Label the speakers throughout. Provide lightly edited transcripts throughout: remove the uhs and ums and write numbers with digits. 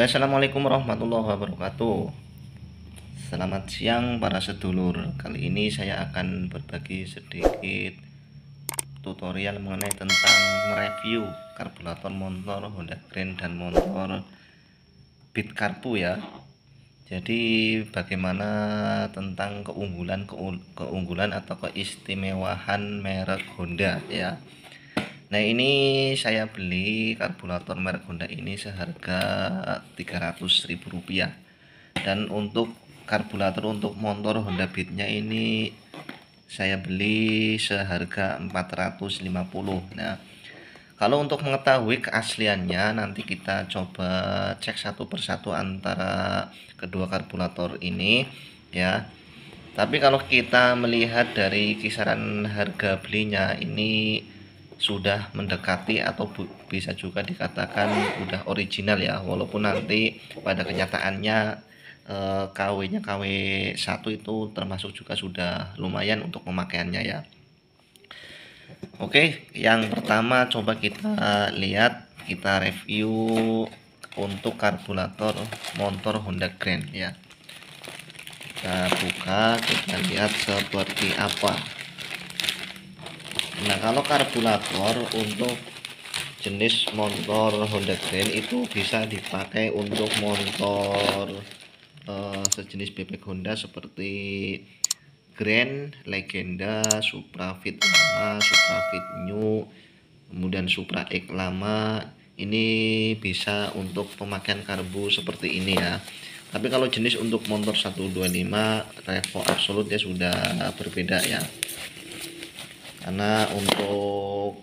Speaker 1: Oke, assalamualaikum warahmatullahi wabarakatuh. Selamat siang para sedulur. Kali ini saya akan berbagi sedikit tutorial mengenai tentang mereview karburator motor Honda Grand dan motor Beat Karbu ya. Jadi bagaimana tentang keunggulan atau keistimewaan merek Honda ya. Nah, ini saya beli karburator merek Honda ini seharga Rp300.000. Dan untuk karburator untuk motor Honda Beat-nya ini saya beli seharga 450. Nah, kalau untuk mengetahui keasliannya nanti kita coba cek satu persatu antara kedua karburator ini ya. Tapi kalau kita melihat dari kisaran harga belinya ini sudah mendekati atau bisa juga dikatakan udah original ya, walaupun nanti pada kenyataannya KW-nya KW1 itu termasuk juga sudah lumayan untuk pemakaiannya ya. Oke, yang pertama coba kita lihat, kita review untuk karburator motor Honda Grand ya. Kita buka, kita lihat seperti apa. Nah, kalau karburator untuk jenis motor Honda Grand itu bisa dipakai untuk motor sejenis bebek Honda seperti Grand, Legenda, Supra Fit lama, Supra Fit New, kemudian Supra X lama. Ini bisa untuk pemakaian karbu seperti ini ya. Tapi kalau jenis untuk motor 125 Revo Absolute ya sudah berbeda ya. Karena untuk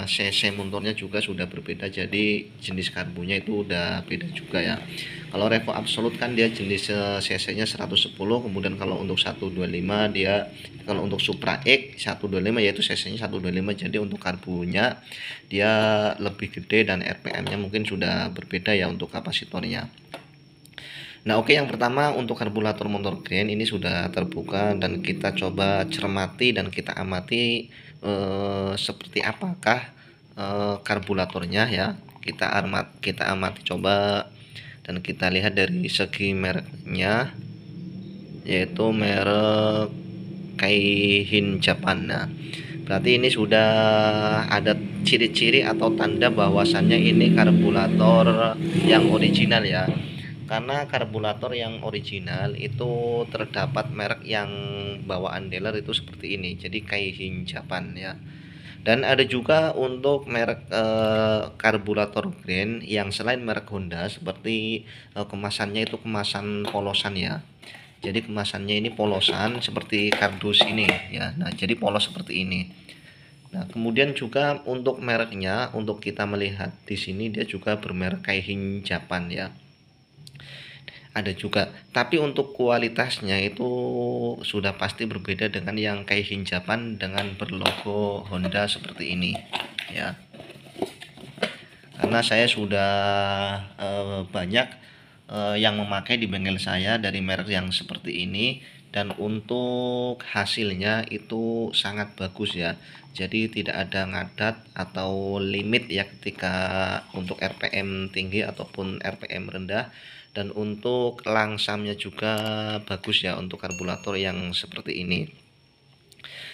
Speaker 1: cc motornya juga sudah berbeda, jadi jenis karbunya itu udah beda juga ya. Kalau Revo Absolute kan dia jenis cc nya 110, kemudian kalau untuk 125 dia, kalau untuk Supra X 125 yaitu cc nya 125, jadi untuk karbunya dia lebih gede dan rpm nya mungkin sudah berbeda ya untuk kapasitornya. Nah, oke, yang pertama untuk karburator motor Grand ini sudah terbuka dan kita coba cermati dan kita amati seperti apakah karburatornya ya. Kita amati coba dan kita lihat dari segi mereknya, yaitu merek Kaihin Japan. Nah, berarti ini sudah ada ciri-ciri atau tanda bahwasannya ini karburator yang original ya. Karena karburator yang original itu terdapat merek yang bawaan dealer itu seperti ini, jadi Kaihin Japan ya. Dan ada juga untuk merek karburator Grand yang selain merek Honda, seperti kemasannya itu kemasan polosan ya. Jadi kemasannya ini polosan seperti kardus ini ya. Nah, jadi polos seperti ini. Nah, kemudian juga untuk mereknya, untuk kita melihat di sini dia juga bermerek Kaihin Japan ya. Ada juga, tapi untuk kualitasnya itu sudah pasti berbeda dengan yang Kaihin Japan dengan berlogo Honda seperti ini ya. Karena saya sudah banyak yang memakai di bengkel saya dari merek yang seperti ini, dan untuk hasilnya itu sangat bagus ya. Jadi tidak ada ngadat atau limit ya ketika untuk RPM tinggi ataupun RPM rendah. Dan untuk langsamnya juga bagus ya untuk karburator yang seperti ini.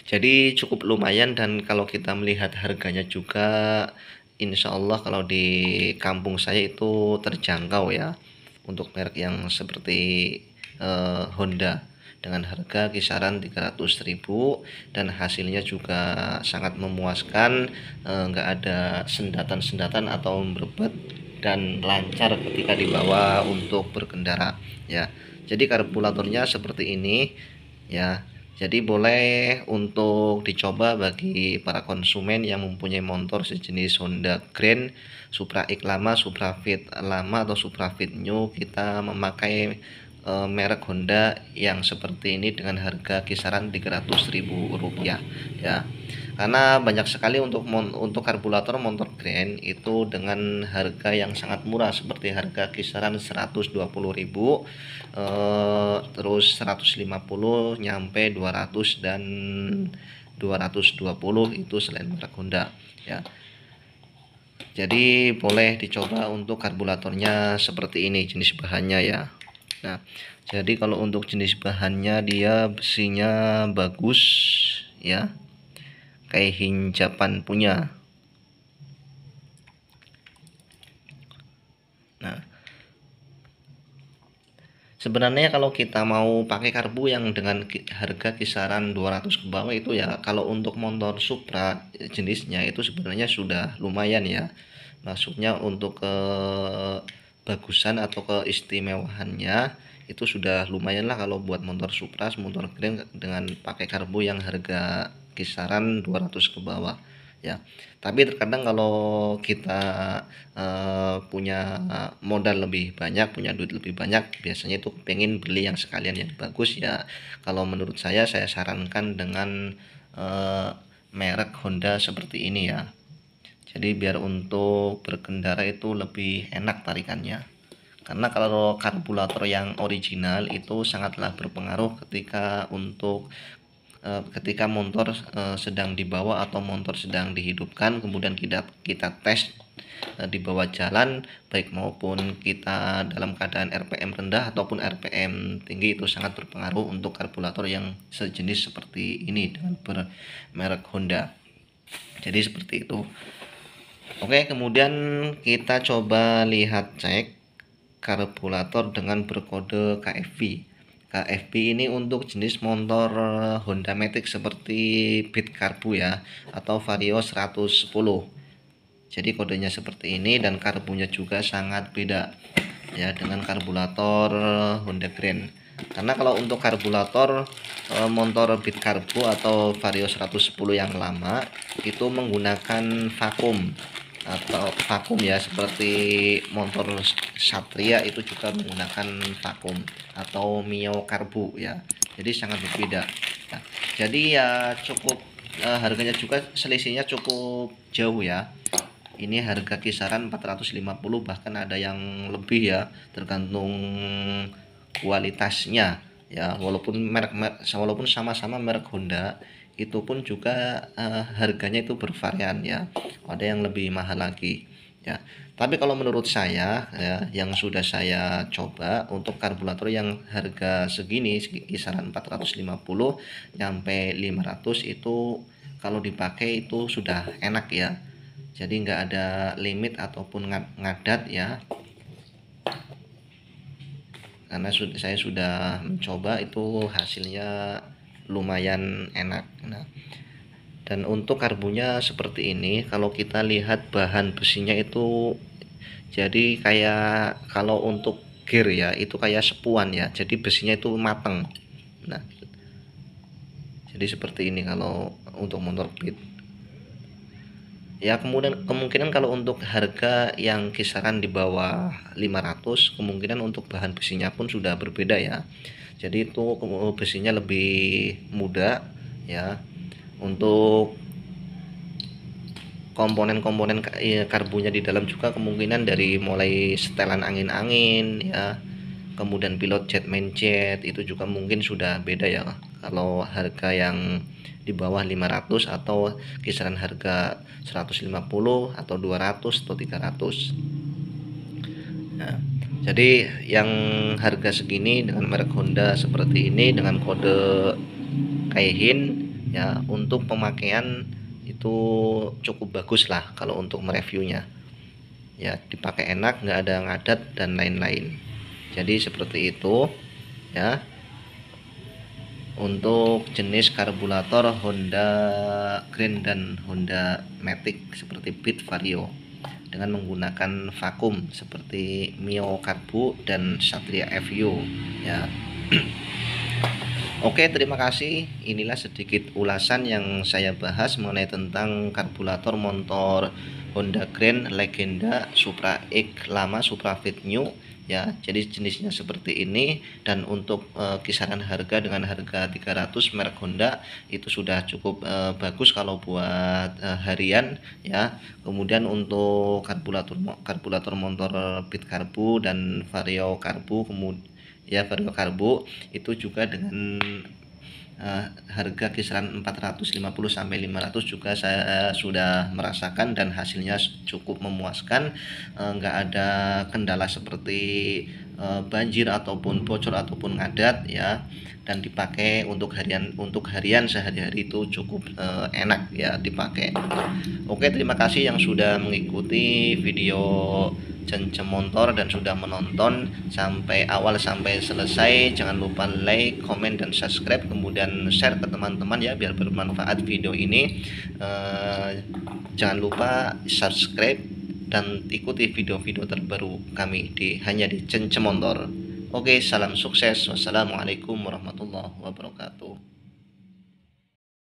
Speaker 1: Jadi cukup lumayan, dan kalau kita melihat harganya juga insya Allah kalau di kampung saya itu terjangkau ya untuk merek yang seperti Honda, dengan harga kisaran 300.000 dan hasilnya juga sangat memuaskan, nggak ada sendatan-sendatan atau berbet dan lancar ketika dibawa untuk berkendara ya. Jadi karburatornya seperti ini ya. Jadi boleh untuk dicoba bagi para konsumen yang mempunyai motor sejenis Honda Grand, Supra X lama, Supra Fit lama atau Supra Fit New. Kita memakai merek Honda yang seperti ini dengan harga kisaran Rp300.000 ya. Karena banyak sekali untuk karburator motor Grand itu dengan harga yang sangat murah, seperti harga kisaran 120.000, terus 150 nyampe 200 dan 220 itu selain merek Honda ya. Jadi boleh dicoba untuk karburatornya seperti ini jenis bahannya ya. Nah, jadi kalau untuk jenis bahannya dia besinya bagus ya, kayak Japan punya. Nah, sebenarnya kalau kita mau pakai karbu yang dengan harga kisaran 200 ke bawah itu ya, kalau untuk motor Supra jenisnya itu sebenarnya sudah lumayan ya. Maksudnya untuk kebagusan atau keistimewaannya itu sudah lumayan lah kalau buat motor Supra, motor Grand dengan pakai karbu yang harga kisaran 200 ke bawah ya. Tapi terkadang kalau kita punya modal lebih banyak, punya duit lebih banyak, biasanya itu pengen beli yang sekalian yang bagus ya. Kalau menurut saya sarankan dengan merek Honda seperti ini ya. Jadi biar untuk berkendara itu lebih enak tarikannya. Karena kalau karburator yang original itu sangatlah berpengaruh ketika ketika motor sedang dibawa atau motor sedang dihidupkan, kemudian kita tes di bawah jalan, baik maupun kita dalam keadaan RPM rendah ataupun RPM tinggi, itu sangat berpengaruh untuk karburator yang sejenis seperti ini dengan bermerek Honda. Jadi seperti itu. Oke, kemudian kita coba lihat cek karburator dengan berkode KFV. KFV ini untuk jenis motor Honda Matic seperti Beat Karbu ya, atau Vario 110. Jadi kodenya seperti ini dan karbunya juga sangat beda ya dengan karburator Honda Grand. Karena kalau untuk karburator motor Beat Karbu atau Vario 110 yang lama itu menggunakan vakum ya, seperti motor Satria itu juga menggunakan vakum atau Mio Karbu ya. Jadi sangat berbeda. Nah, jadi ya cukup harganya juga selisihnya cukup jauh ya. Ini harga kisaran 450, bahkan ada yang lebih ya, tergantung kualitasnya ya. Walaupun sama-sama merek Honda, itu pun juga harganya itu bervarian ya. Ada yang lebih mahal lagi ya. Tapi kalau menurut saya ya, yang sudah saya coba untuk karburator yang harga segini kisaran 450 sampai 500 itu kalau dipakai itu sudah enak ya. Jadi nggak ada limit ataupun ngadat ya, karena saya sudah mencoba itu hasilnya lumayan enak. Nah, dan untuk karbunya seperti ini, kalau kita lihat bahan besinya itu jadi kayak, kalau untuk gear ya itu kayak sepuan ya, jadi besinya itu mateng. Nah, jadi seperti ini kalau untuk motor Beat ya. Kemudian kemungkinan kalau untuk harga yang kisaran di bawah 500, kemungkinan untuk bahan besinya pun sudah berbeda ya. Jadi itu besinya lebih muda ya. Untuk komponen-komponen karbunya di dalam juga kemungkinan dari mulai setelan angin-angin ya, kemudian pilot jet, main jet itu juga mungkin sudah beda ya. Kalau harga yang di bawah 500 atau kisaran harga 150 atau 200 atau 300. Nah, jadi yang harga segini dengan merek Honda seperti ini dengan kode Kaihin ya, untuk pemakaian itu cukup bagus lah kalau untuk mereviewnya ya, dipakai enak, nggak ada ngadat dan lain-lain. Jadi seperti itu ya untuk jenis karburator Honda Grand dan Honda Matic seperti Beat Vario dengan menggunakan vakum seperti Mio Karbu dan Satria FU ya. Oke, terima kasih. Inilah sedikit ulasan yang saya bahas mengenai tentang karburator motor Honda Grand Legenda Supra X lama, Supra Fit New ya. Jadi jenisnya seperti ini, dan untuk kisaran harga dengan harga 300 merek Honda itu sudah cukup bagus kalau buat harian ya. Kemudian untuk karburator motor Beat Karbu dan Vario Karbu, kemudian ya Vario Karbu itu juga dengan harga kisaran 450 sampai 500 juga saya sudah merasakan dan hasilnya cukup memuaskan. Nggak ada kendala seperti banjir ataupun bocor ataupun ngadat ya, dan dipakai untuk harian sehari-hari itu cukup enak ya dipakai. Oke, terima kasih yang sudah mengikuti video Cencem Motor dan sudah menonton sampai awal sampai selesai. Jangan lupa like, komen, dan subscribe, kemudian share ke teman-teman ya biar bermanfaat video ini. Jangan lupa subscribe dan ikuti video-video terbaru kami hanya di Cencem Motor. Oke, salam sukses. Wassalamualaikum warahmatullahi wabarakatuh.